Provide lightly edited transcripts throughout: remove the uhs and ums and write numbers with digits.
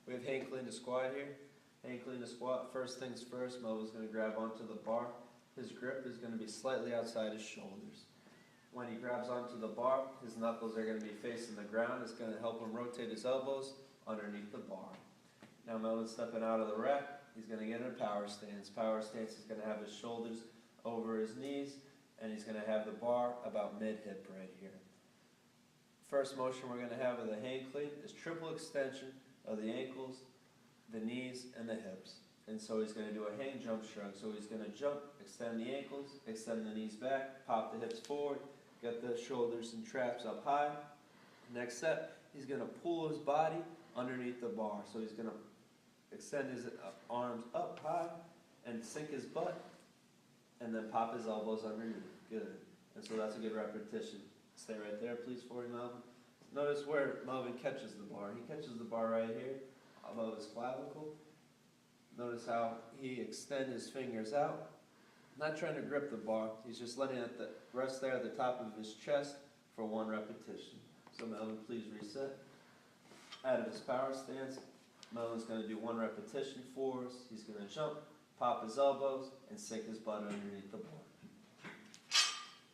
We have hang clean to squat here. Hang clean to squat. First things first, Melvin's going to grab onto the bar. His grip is going to be slightly outside his shoulders. When he grabs onto the bar, his knuckles are going to be facing the ground. It's going to help him rotate his elbows underneath the bar. Now Melvin's stepping out of the rack. He's going to get in a power stance. Power stance is going to have his shoulders over his knees, and he's going to have the bar about mid-hip right here. First motion we're going to have of the hang clean is triple extension of the ankles, the knees, and the hips. And so he's going to do a hang jump shrug. So he's going to jump, extend the ankles, extend the knees back, pop the hips forward, get the shoulders and traps up high. Next step, he's going to pull his body underneath the bar. So he's going to extend his arms up high and sink his butt, and then pop his elbows underneath. Good. And so that's a good repetition. Stay right there, please, for me, Melvin. Notice where Melvin catches the bar. He catches the bar right here, above his clavicle. Notice how he extends his fingers out. Not trying to grip the bar. He's just letting it rest there at the top of his chest for one repetition. So Melvin, please reset. Out of his power stance, Melvin's going to do one repetition for us. He's going to jump, pop his elbows, and sink his butt underneath the bar.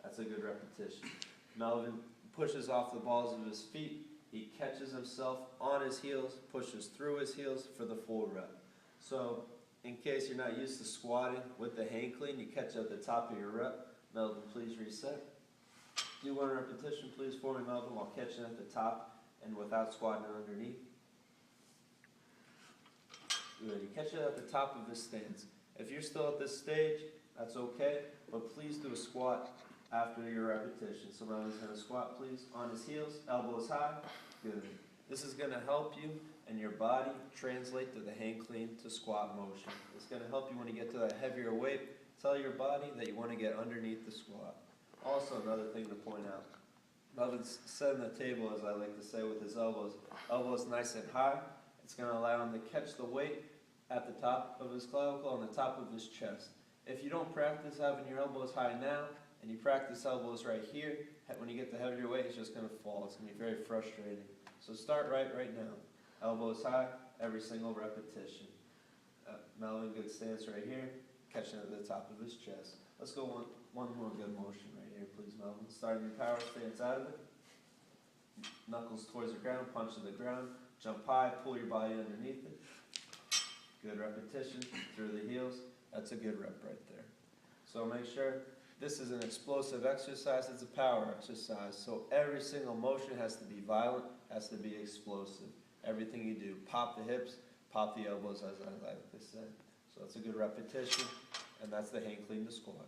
That's a good repetition. Melvin pushes off the balls of his feet. He catches himself on his heels, pushes through his heels for the full rep. So, in case you're not used to squatting with the hang clean, you catch at the top of your rep. Melvin, please reset. Do one repetition, please, for me, Melvin, while catching at the top and without squatting underneath. Good. You catch it at the top of his stance. If you're still at this stage, that's okay, but please do a squat after your repetition. So Melvin's going to squat, please, on his heels, elbows high. Good. This is going to help you and your body translate to the hang clean to squat motion. It's going to help you when you get to that heavier weight. Tell your body that you want to get underneath the squat. Also, another thing to point out, Melvin's setting the table, as I like to say, with his elbows. Elbows nice and high. It's going to allow him to catch the weight at the top of his clavicle and the top of his chest. If you don't practice having your elbows high now, and you practice elbows right here, when you get the heavier weight, it's just going to fall. It's going to be very frustrating. So start right now. Elbows high, every single repetition. Melvin, good stance right here, catching at the top of his chest. Let's go one more good motion right here, please, Melvin. Starting your power stance out of it. Knuckles towards the ground, punch to the ground, jump high, pull your body underneath it. Good repetition through the heels. That's a good rep right there. So make sure this is an explosive exercise. It's a power exercise. So every single motion has to be violent, has to be explosive. Everything you do, pop the hips, pop the elbows, as I like to say. So that's a good repetition, and that's the hang clean to squat.